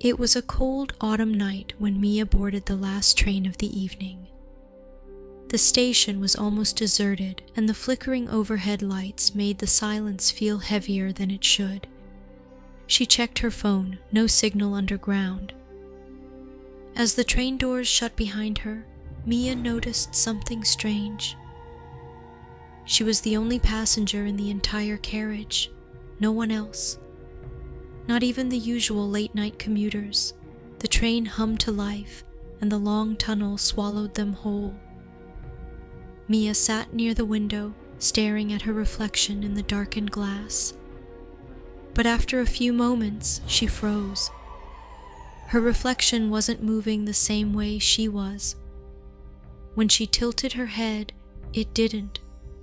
It was a cold autumn night when Mia boarded the last train of the evening. The station was almost deserted, and the flickering overhead lights made the silence feel heavier than it should. She checked her phone, no signal underground. As the train doors shut behind her, Mia noticed something strange. She was the only passenger in the entire carriage, no one else. Not even the usual late-night commuters. The train hummed to life, and the long tunnel swallowed them whole. Mia sat near the window, staring at her reflection in the darkened glass. But after a few moments, she froze. Her reflection wasn't moving the same way she was. When she tilted her head, it didn't.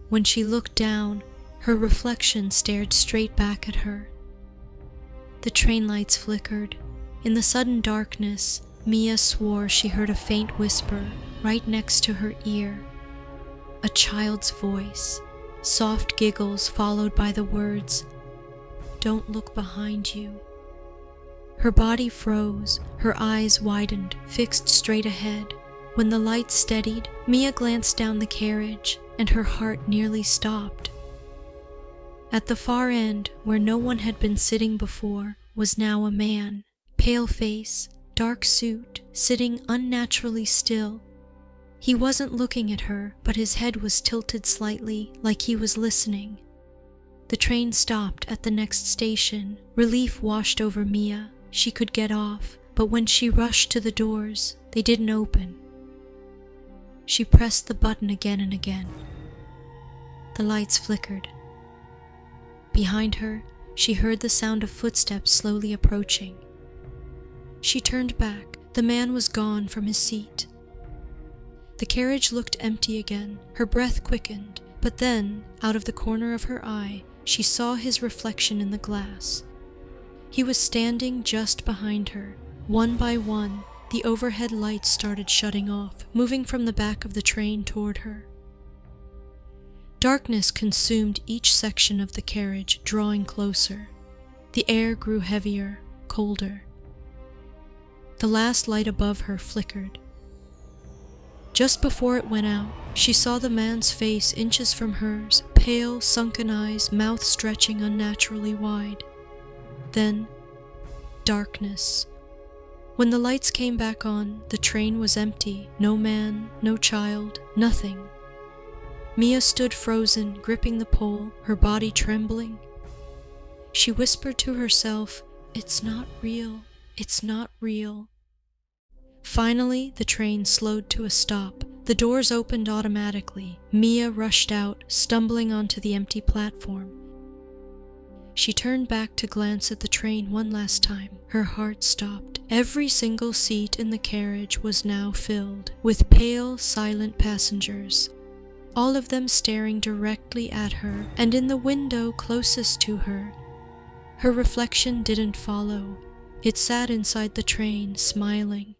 When she looked down, her reflection stared straight back at her. The train lights flickered. In the sudden darkness, Mia swore she heard a faint whisper right next to her ear. A child's voice, soft giggles followed by the words, "Don't look behind you." Her body froze, her eyes widened, fixed straight ahead. When the lights steadied, Mia glanced down the carriage, and her heart nearly stopped. At the far end, where no one had been sitting before, was now a man, pale face, dark suit, sitting unnaturally still. He wasn't looking at her, but his head was tilted slightly, like he was listening. The train stopped at the next station. Relief washed over Mia. She could get off, but when she rushed to the doors, they didn't open. She pressed the button again and again. The lights flickered. Behind her, she heard the sound of footsteps slowly approaching. She turned back. The man was gone from his seat. The carriage looked empty again. Her breath quickened, but then, out of the corner of her eye, she saw his reflection in the glass. He was standing just behind her. One by one, the overhead lights started shutting off, moving from the back of the train toward her. Darkness consumed each section of the carriage, drawing closer. The air grew heavier, colder. The last light above her flickered. Just before it went out, she saw the man's face inches from hers, pale, sunken eyes, mouth stretching unnaturally wide. Then, darkness. When the lights came back on, the train was empty. No man, no child, nothing. Mia stood frozen, gripping the pole, her body trembling. She whispered to herself, "It's not real. It's not real." Finally, the train slowed to a stop. The doors opened automatically. Mia rushed out, stumbling onto the empty platform. She turned back to glance at the train one last time. Her heart stopped. Every single seat in the carriage was now filled with pale, silent passengers, all of them staring directly at her, and in the window closest to her, her reflection didn't follow. It sat inside the train, smiling.